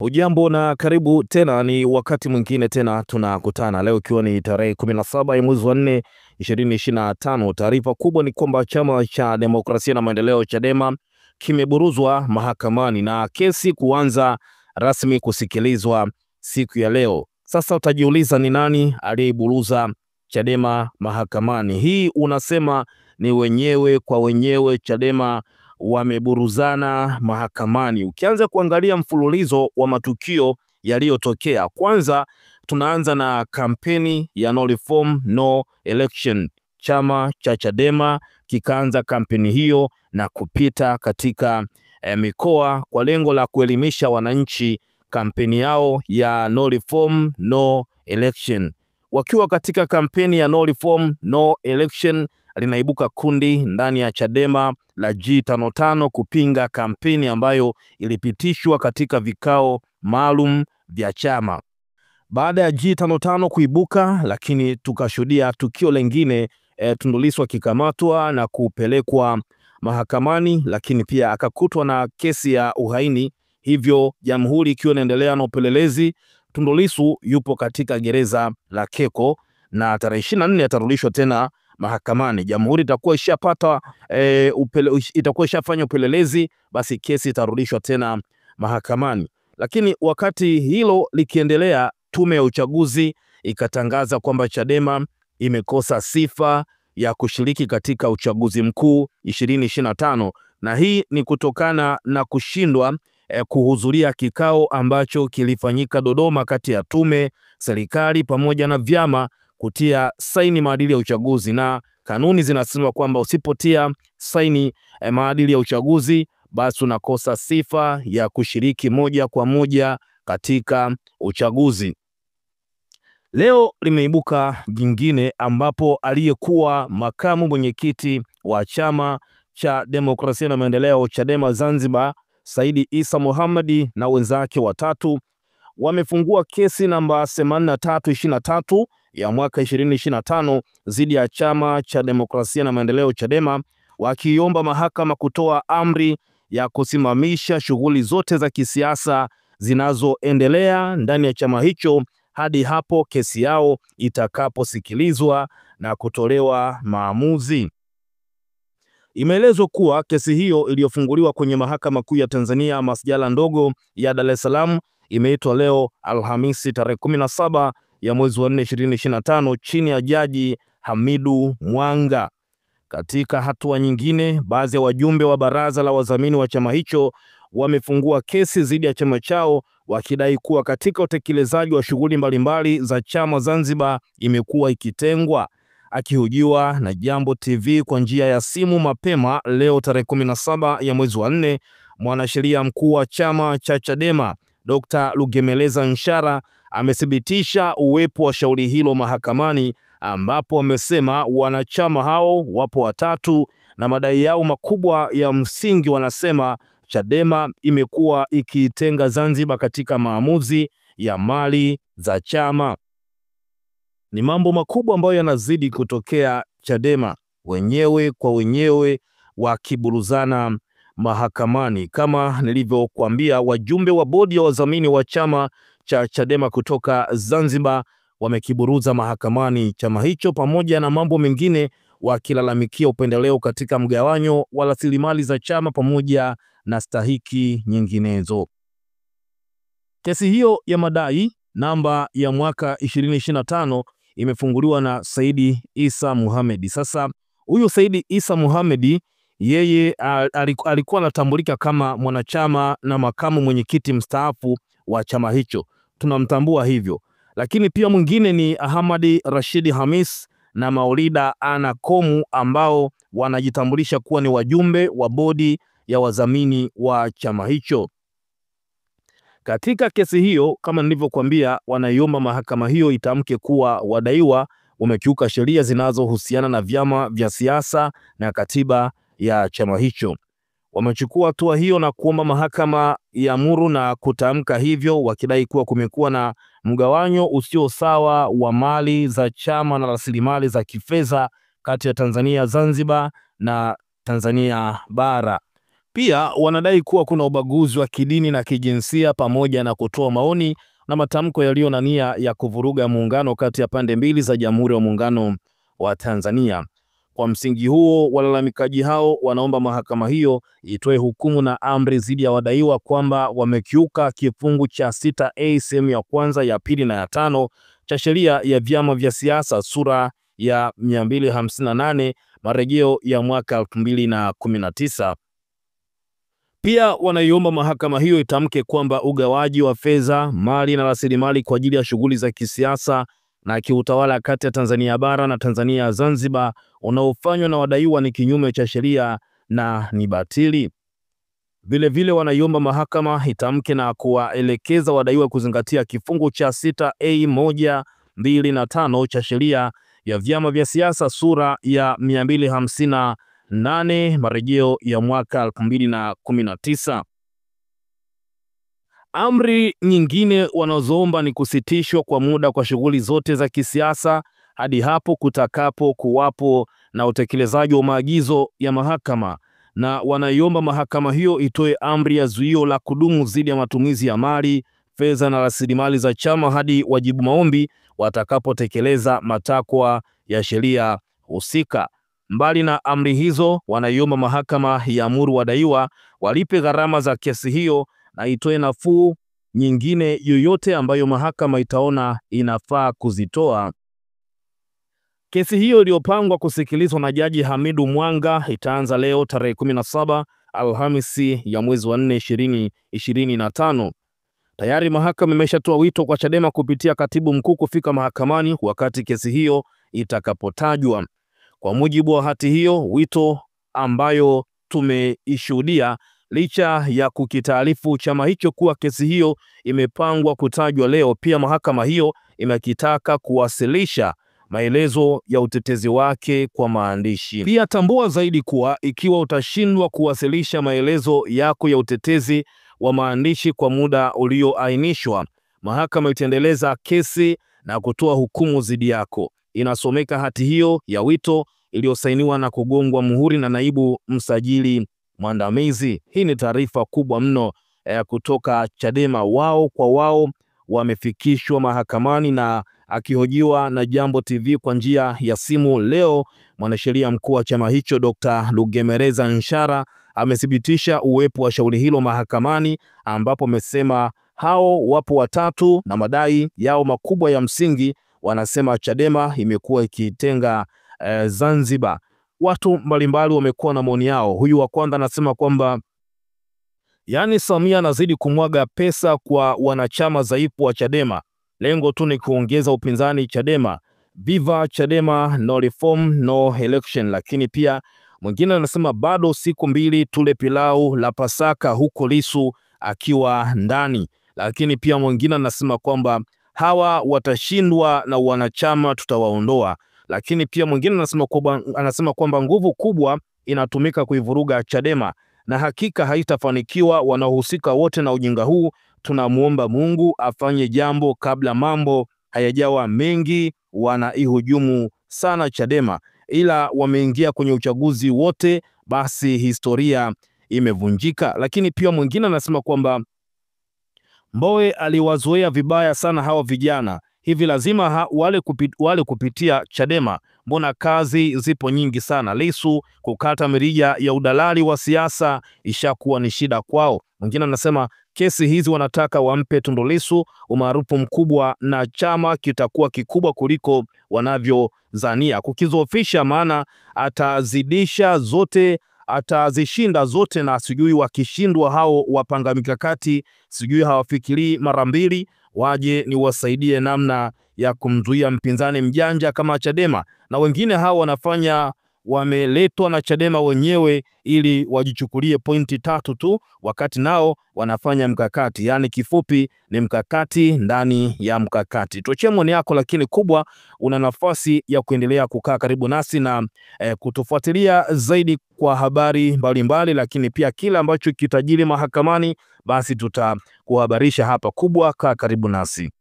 Hujambo na karibu tena, ni wakati mwingine tena tunakutana. Leo ikiwa ni tarehe 17 ya mwezi wa 4 2025. Taarifa kubwa ni kwamba chama cha demokrasia na maendeleo Chadema kimeburuzwa mahakamani na kesi kuanza rasmi kusikilizwa siku ya leo. Sasa utajiuliza ni nani aliyeburuza Chadema mahakamani? Hii unasema ni wenyewe kwa wenyewe, Chadema wameburuzana mahakamani. Ukianza kuangalia mfululizo wa matukio yaliyotokea, kwanza tunaanza na kampeni ya no reform no election. Chama cha Chadema kikaanza kampeni hiyo na kupita katika mikoa kwa lengo la kuelimisha wananchi kampeni yao ya no reform no election. Wakiwa katika kampeni ya no reform no election, linaibuka kundi ndani ya Chadema la G55 kupinga kampeni ambayo ilipitishwa katika vikao maalum vya chama. Baada ya G55 kuibuka, lakini tukashuhudia tukio lingine, Tundu Lissu akikamatwa na kupelekwa mahakamani, lakini pia akakutwa na kesi ya uhaini. Hivyo jamhuri ikiwa inaendelea na upelelezi, Tundu Lissu yupo katika gereza la Keko na tarehe 24 atarudishwa tena mahakamani. Jamhuri itakuwa ishapata itakuwa ishafanya upelelezi, basi kesi itarudishwa tena mahakamani. Lakini wakati hilo likiendelea, tume ya uchaguzi ikatangaza kwamba Chadema imekosa sifa ya kushiriki katika uchaguzi mkuu 2025, na hii ni kutokana na kushindwa kuhudhuria kikao ambacho kilifanyika Dodoma kati ya tume, serikali pamoja na vyama kutia saini maadili ya uchaguzi, na kanuni zinasema kwamba usipotia saini maadili ya uchaguzi basi unakosa sifa ya kushiriki moja kwa moja katika uchaguzi. Leo limeibuka jingine ambapo aliyekuwa makamu mwenyekiti wa chama cha demokrasia na maendeleo Chadema Zanzibar, Said Issa Mohamed na wenzake watatu wamefungua kesi namba 8323 ya mwaka 2025 dhidi ya chama cha demokrasia na maendeleo Chadema, wakiomba mahakama kutoa amri ya kusimamisha shughuli zote za kisiasa zinazoendelea ndani ya chama hicho hadi hapo kesi yao itakaposikilizwa na kutolewa maamuzi. Imeelezwa kuwa kesi hiyo iliyofunguliwa kwenye Mahakama Kuu ya Tanzania masjala ndogo ya Dar es Salaam imeitwa leo Alhamisi tarehe 17 ya mwezi wa 4 2025 chini ya Jaji Hamidu Mwanga. Katika hatua nyingine, baadhi ya wajumbe wa baraza la wadhamini wa chama hicho wamefungua kesi dhidi ya chama chao wakidai kuwa katika utekelezaji wa shughuli mbalimbali za chama Zanzibar imekuwa ikitengwa. Akihojiwa na Jambo TV kwa njia ya simu mapema leo tarehe 17 ya mwezi wa 4, mwanasheria mkuu wa chama cha Chadema Dr. Lugemeleza Nshara amethibitisha uwepo wa shauri hilo mahakamani, ambapo amesema wanachama hao wapo watatu na madai yao makubwa ya msingi wanasema Chadema imekuwa ikitenga Zanzibar katika maamuzi ya mali za chama. Ni mambo makubwa ambayo yanazidi kutokea, Chadema wenyewe kwa wenyewe wakiburuzana mahakamani. Kama nilivyokuambia, wajumbe wa bodi ya wadhamini wa chama cha Chadema kutoka Zanzibar wamekiburuza mahakamani chama hicho pamoja na mambo mengine, wakilalamikia upendeleo katika mgawanyo wa rasilimali za chama pamoja na stahiki nyinginezo. Kesi hiyo ya madai namba ya mwaka 2025 imefunguliwa na Said Issa Mohamed. Sasa huyu Said Issa Mohamed yeye alikuwa anatambulika kama mwanachama na makamu mwenyekiti mstaafu wa chama hicho, tunamtambua hivyo. Lakini pia mwingine ni Ahmad Rashid Hamis na Maulida Ana Komu ambao wanajitambulisha kuwa ni wajumbe wa bodi ya wadhamini wa chama hicho. Katika kesi hiyo, kama nilivyokuambia, wanaiomba mahakama hiyo itamke kuwa wadaiwa wamekiuka sheria zinazohusiana na vyama vya siasa na katiba ya chama hicho. Wamechukua hatua hiyo na kuomba mahakama iamuru na kutamka hivyo, wakidai kuwa kumekuwa na mgawanyo usio sawa wa mali za chama na rasilimali za kifedha kati ya Tanzania Zanzibar na Tanzania bara. Pia wanadai kuwa kuna ubaguzi wa kidini na kijinsia pamoja na kutoa maoni na matamko yaliyo na nia ya kuvuruga muungano kati ya pande mbili za Jamhuri ya Muungano wa Tanzania. Kwa msingi huo, walalamikaji hao wanaomba mahakama hiyo itoe hukumu na amri dhidi ya wadaiwa kwamba wamekiuka kifungu cha 6A sehemu ya kwanza, ya pili na ya tano cha sheria ya vyama vya siasa sura ya 258 marejeo ya mwaka 2019. Pia wanaiomba mahakama hiyo itamke kwamba ugawaji wa fedha, mali na rasilimali kwa ajili ya shughuli za kisiasa na kiutawala kati ya Tanzania bara na Tanzania ya Zanzibar unaofanywa na wadaiwa ni kinyume cha sheria na ni batili. Vile wanaiomba mahakama itamke na kuwaelekeza wadaiwa kuzingatia kifungu cha 6A 1, 2 na 5 cha sheria ya vyama vya siasa sura ya 258 marejeo ya mwaka 2019. Amri nyingine wanazoomba ni kusitishwa kwa muda kwa shughuli zote za kisiasa hadi hapo kutakapo kuwapo na utekelezaji wa maagizo ya mahakama, na wanaiomba mahakama hiyo itoe amri ya zuio la kudumu dhidi ya matumizi ya mali, fedha na rasilimali za chama hadi wajibu maombi watakapotekeleza matakwa ya sheria husika. Mbali na amri hizo, wanaiomba mahakama iamuru wadaiwa walipe gharama za kesi hiyo na itoe nafuu nyingine yoyote ambayo mahakama itaona inafaa kuzitoa. Kesi hiyo iliyopangwa kusikilizwa na Jaji Hamidu Mwanga itaanza leo tarehe 17 Alhamisi ya mwezi wa 4 2025. Tayari mahakama imeshatoa wito kwa Chadema kupitia katibu mkuu kufika mahakamani wakati kesi hiyo itakapotajwa. Kwa mujibu wa hati hiyo, wito ambayo tumeishuhudia, licha ya kukitaarifu chama hicho kuwa kesi hiyo imepangwa kutajwa leo, pia mahakama hiyo imekitaka kuwasilisha maelezo ya utetezi wake kwa maandishi. Pia tambua zaidi kuwa ikiwa utashindwa kuwasilisha maelezo yako ya utetezi wa maandishi kwa muda ulioainishwa, mahakama itaendeleza kesi na kutoa hukumu dhidi yako. Inasomeka hati hiyo ya wito iliyosainiwa na kugongwa muhuri na naibu msajili mwandamizi. Hii ni taarifa kubwa mno kutoka Chadema. Wao kwa wao wamefikishwa mahakamani, na akihojiwa na Jambo TV kwa njia ya simu leo, mwanasheria mkuu wa chama hicho Dr. Lugemereza Nshara amethibitisha uwepo wa shauri hilo mahakamani, ambapo amesema hao wapo watatu na madai yao makubwa ya msingi. Wanasema Chadema imekuwa ikitenga Zanzibar. Watu mbalimbali wamekuwa na maoni yao. Huyu wa kwanza anasema kwamba yani Samia anazidi kumwaga pesa kwa wanachama dhaifu wa Chadema. Lengo tu ni kuongeza upinzani Chadema. Viva Chadema, no reform, no election. Lakini pia mwingine anasema bado siku mbili tule pilau la Pasaka huko Lissu akiwa ndani. Lakini pia mwingine anasema kwamba hawa watashindwa na wanachama tutawaondoa. Lakini pia mwingine anasema kwamba nguvu kubwa inatumika kuivuruga Chadema na hakika haitafanikiwa. Wanaohusika wote na ujinga huu, tunamuomba Mungu afanye jambo kabla mambo hayajawa mengi. Wanaihujumu sana Chadema, ila wameingia kwenye uchaguzi wote, basi historia imevunjika. Lakini pia mwingine anasema kwamba Mbowe aliwazoea vibaya sana hawa vijana, hivi lazima wale kupitia Chadema. Mbona kazi zipo nyingi sana. Lissu kukata mirija ya udalali wa siasa ishakuwa ni shida kwao. Mwingine anasema kesi hizi wanataka wampe Tundu Lissu umaarufu mkubwa na chama kitakuwa kikubwa kuliko wanavyozania kukizofisha, maana atazishinda zote, na sijui wakishindwa hao wapanga mikakati sijui hawafikirii mara mbili waje ni wasaidie namna ya kumzuia mpinzani mjanja kama Chadema. Na wengine hao wameletwa na Chadema wenyewe ili wajichukulie pointi 3 tu, wakati nao wanafanya mkakati. Yani kifupi ni mkakati ndani ya mkakati. Tuachie maoni yako, lakini kubwa una nafasi ya kuendelea kukaa karibu nasi na kutufuatilia zaidi kwa habari mbalimbali, lakini pia kila ambacho kitajiri mahakamani basi tutakuhabarisha hapa. Kubwa kaa karibu nasi.